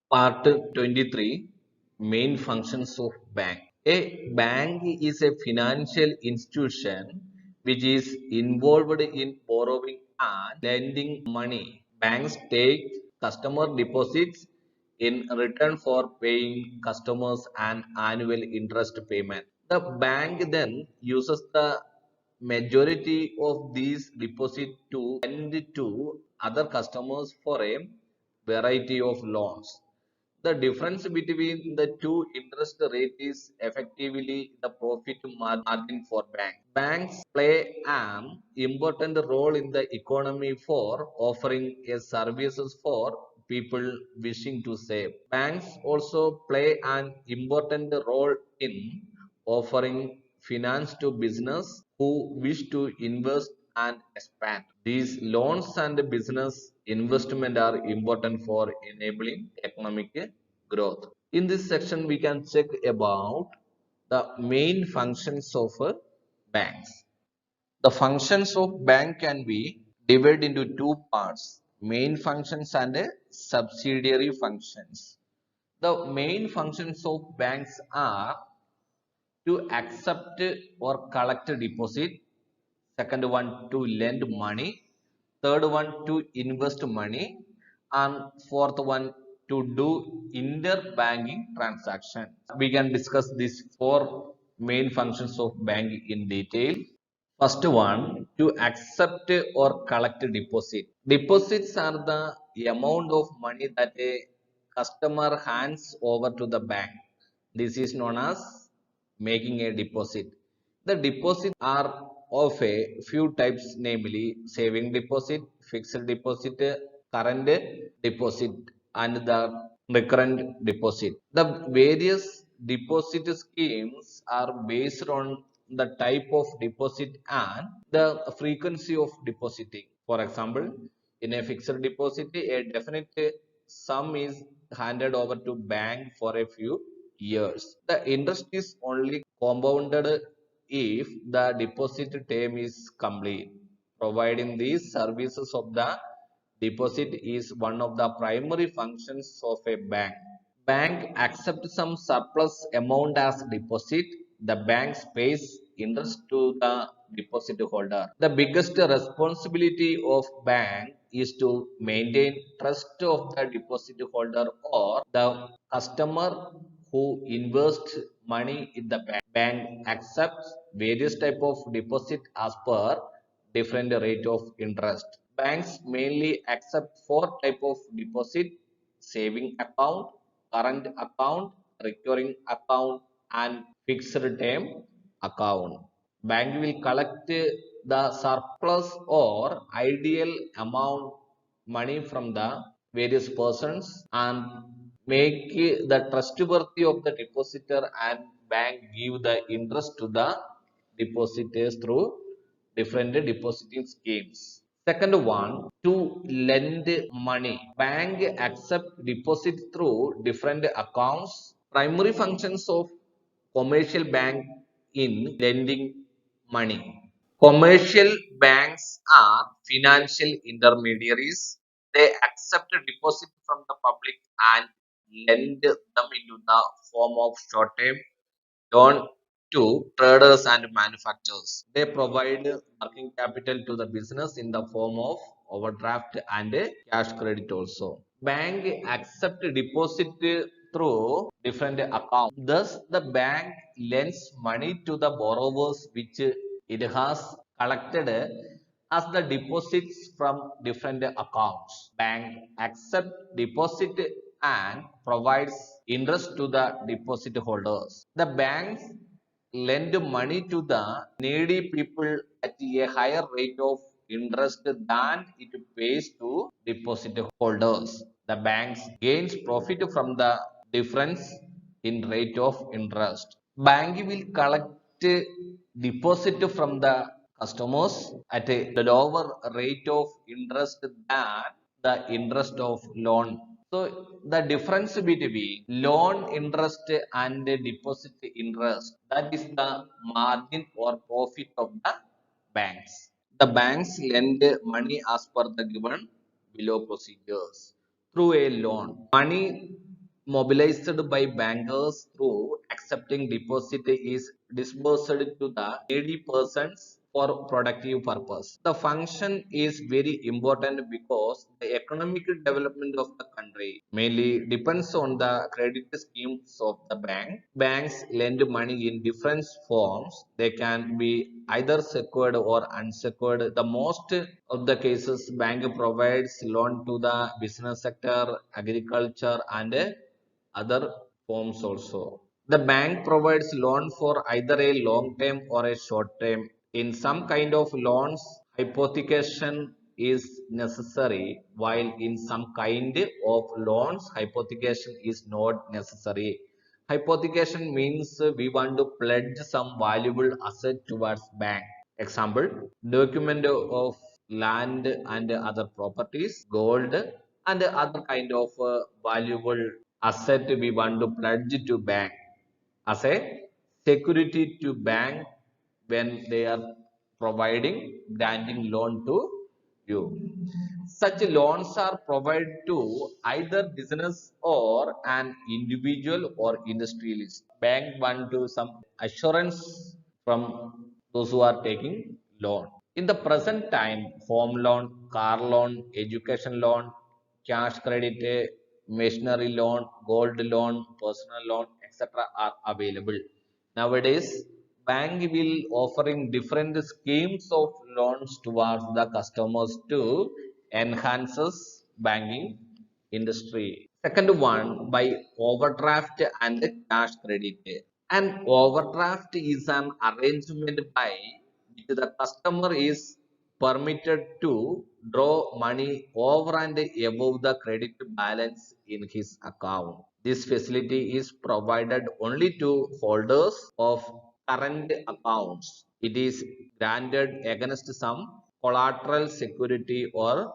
Part 23, Main Functions of Bank. A bank is a financial institution which is involved in borrowing and lending money. Banks take customer deposits in return for paying customers an annual interest payment. The bank then uses the majority of these deposits to lend to other customers for a variety of loans. The difference between the two interest rate is effectively the profit margin for banks. Banks play an important role in the economy for offering a services for people wishing to save. Banks also play an important role in offering finance to business who wish to invest and expand. These loans and business investment are important for enabling economic growth. In this section, we can check about the main functions of banks. The functions of bank can be divided into two parts, main functions and subsidiary functions. The main functions of banks are to accept or collect deposit, second one to lend money, third one to invest money, and fourth one to do interbanking transaction. We can discuss these four main functions of bank in detail. First one, to accept or collect deposit. Deposits are the amount of money that a customer hands over to the bank. This is known as making a deposit. The deposits are of a few types, namely saving deposit, fixed deposit, current deposit, and the recurrent deposit. The various deposit schemes are based on the type of deposit and the frequency of depositing. For example, in a fixed deposit, a definite sum is handed over to bank for a few years. The interest is only compounded if the deposit term is complete. Providing these services of the deposit is one of the primary functions of a bank. Bank accepts some surplus amount as deposit. The bank pays interest to the deposit holder. The biggest responsibility of bank is to maintain trust of the deposit holder or the customer who invests money in the bank. Bank accepts various type of deposit as per different rate of interest. Banks mainly accept four type of deposit: saving account, current account, recurring account, and fixed term account. Bank will collect the surplus or ideal amount money from the various persons and make the trustworthy of the depositor, and bank give the interest to the depositors through different depositing schemes. Second one, to lend money. Bank accept deposit through different accounts. Primary functions of commercial bank in lending money. Commercial banks are financial intermediaries. They accept a deposit from the public and lend them into the form of short-term loan to traders and manufacturers. They provide working capital to the business in the form of overdraft and cash credit also. Bank accept deposit through different accounts. Thus, the bank lends money to the borrowers which it has collected as the deposits from different accounts. Bank accept deposit and provides interest to the deposit holders. The banks lend money to the needy people at a higher rate of interest than it pays to deposit holders. The banks gains profit from the difference in rate of interest. Bank will collect deposit from the customers at a lower rate of interest than the interest of loan. So the difference between loan interest and deposit interest, that is the margin or profit of the banks. The banks lend money as per the given below procedures. Through a loan, money mobilized by bankers through accepting deposit is disbursed to the needy persons for productive purpose. The function is very important because the economic development of the country mainly depends on the credit schemes of the bank. Banks lend money in different forms. They can be either secured or unsecured. The most of the cases, bank provides loan to the business sector, agriculture, and other forms also. The bank provides loan for either a long term or a short term. In some kind of loans, hypothecation is necessary, while in some kind of loans, hypothecation is not necessary. Hypothecation means we want to pledge some valuable asset towards bank. Example, document of land and other properties, gold, and other kind of valuable asset we want to pledge to bank as a security to bank when they are granting loan to you. Such loans are provided to either business or an individual or industrialist. Bank want to some assurance from those who are taking loan. In the present time, home loan, car loan, education loan, cash credit, machinery loan, gold loan, personal loan, etc. are available. Nowadays, bank will offering different schemes of loans towards the customers to enhances banking industry. Second one, by overdraft and cash credit. An overdraft is an arrangement by which the customer is permitted to draw money over and above the credit balance in his account. This facility is provided only to holders of current accounts. It is granted against some collateral security or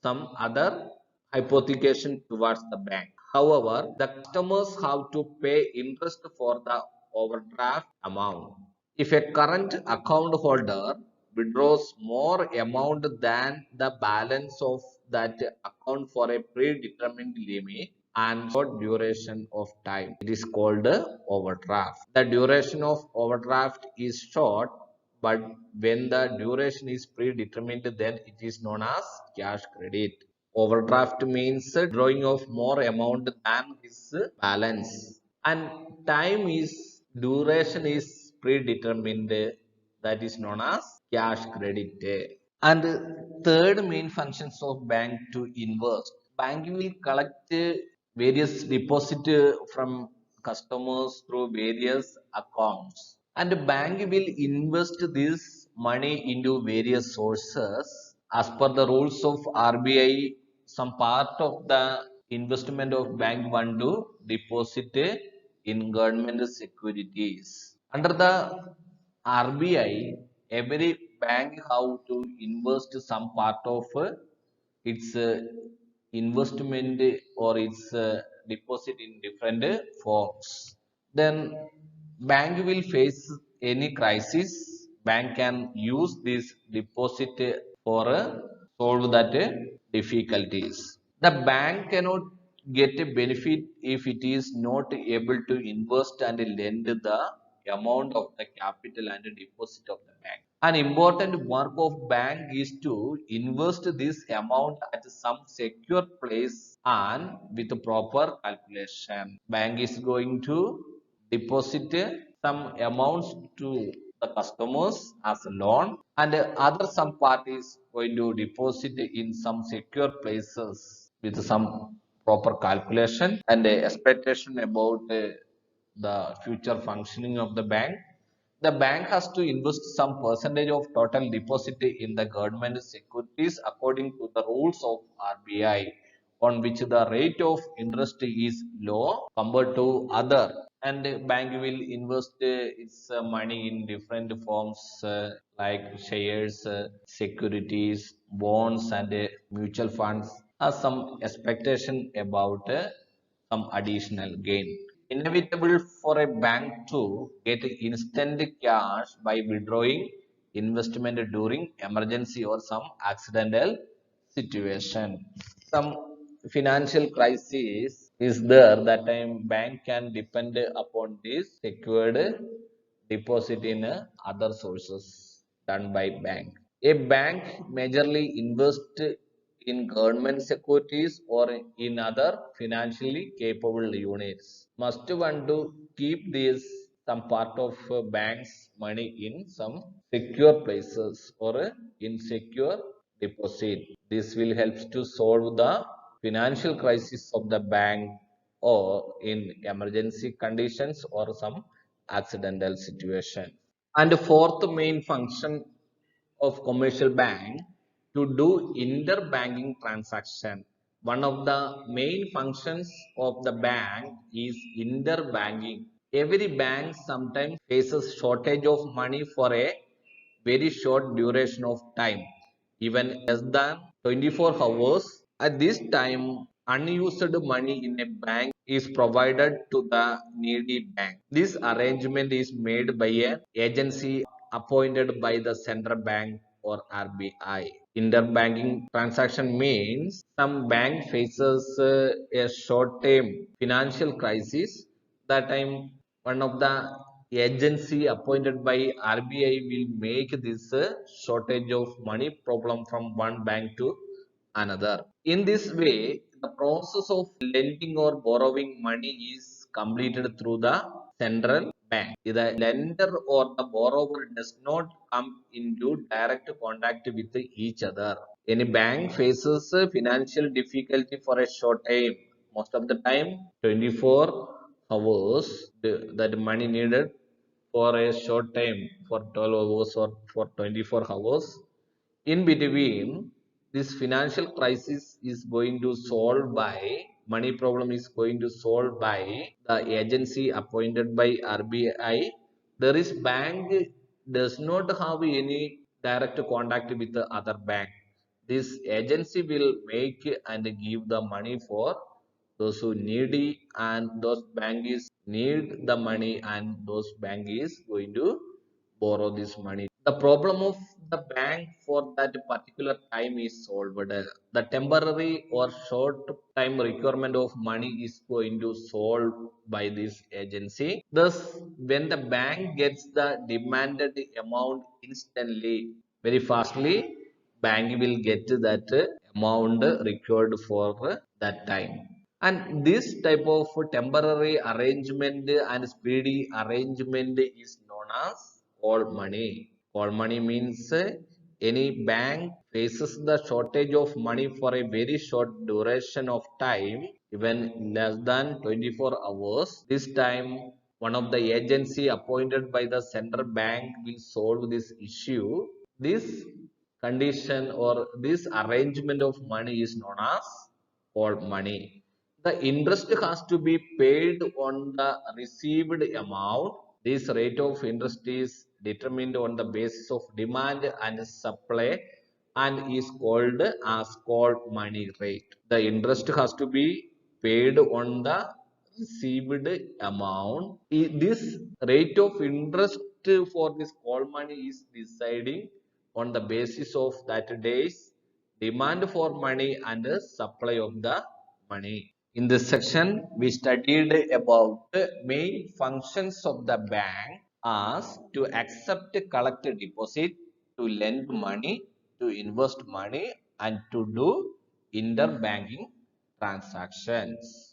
some other hypothecation towards the bank. However, the customers have to pay interest for the overdraft amount. If a current account holder withdraws more amount than the balance of that account for a predetermined limit and short duration of time, it is called overdraft. The duration of overdraft is short, but when the duration is predetermined, then it is known as cash credit. Overdraft means drawing of more amount than his balance, and time is duration is predetermined, that is known as cash credit. And third main functions of bank to invest. Bank will collect various deposit from customers through various accounts. And the bank will invest this money into various sources. As per the rules of RBI, some part of the investment of bank want to deposit in government securities. Under the RBI, every bank have to invest some part of its investment or its deposit in different forms. Then bank will face any crisis. Bank can use this deposit for solve that difficulties. The bank cannot get a benefit if it is not able to invest and lend the amount of the capital and deposit of the bank. An important work of bank is to invest this amount at some secure place and with proper calculation. Bank is going to deposit some amounts to the customers as a loan, and other some parties going to deposit in some secure places with some proper calculation and expectation about the future functioning of the bank. The bank has to invest some percentage of total deposit in the government securities according to the rules of RBI, on which the rate of interest is low compared to other, and the bank will invest its money in different forms like shares, securities, bonds, and mutual funds, has some expectation about some additional gain. Inevitable for a bank to get instant cash by withdrawing investment during emergency or some accidental situation. Some financial crisis is there, that time bank can depend upon this secured deposit in other sources done by bank. A bank majorly invest in government securities or in other financially capable units. Must want to keep this some part of bank's money in some secure places or in secure deposit. This will help to solve the financial crisis of the bank or in emergency conditions or some accidental situation. And the fourth main function of commercial bank to do interbanking transaction. One of the main functions of the bank is interbanking. Every bank sometimes faces shortage of money for a very short duration of time, even less than 24 hours. At this time, unused money in a bank is provided to the needy bank. This arrangement is made by an agency appointed by the central bank or RBI. Interbanking transaction means some bank faces a short-term financial crisis. That time, one of the agency appointed by RBI will make this shortage of money problem from one bank to another. In this way, the process of lending or borrowing money is completed through the central bank. The lender or the borrower does not come into direct contact with each other. Any bank faces financial difficulty for a short time. Most of the time, 24 hours, that money needed for a short time, for 12 hours or for 24 hours. In between, this financial crisis is going to solve by money problem is going to solve by the agency appointed by RBI. There is bank does not have any direct contact with the other bank. This agency will make and give the money for those who needy, and those bank is need the money, and those bank is going to borrow this money. The problem of the bank for that particular time is solved. The temporary or short time requirement of money is going to solve by this agency. Thus, when the bank gets the demanded amount instantly, very fastly, bank will get that amount required for that time. And this type of temporary arrangement and speedy arrangement is known as call money. Call money means any bank faces the shortage of money for a very short duration of time, even less than 24 hours. This time, one of the agency appointed by the central bank will solve this issue. This condition or this arrangement of money is known as call money. The interest has to be paid on the received amount. This rate of interest is determined on the basis of demand and supply and is called as call money rate. The interest has to be paid on the received amount. This rate of interest for this call money is deciding on the basis of that day's demand for money and supply of the money. In this section, we studied about the main functions of the bank as to accept, collect deposit, to lend money, to invest money, and to do interbanking transactions.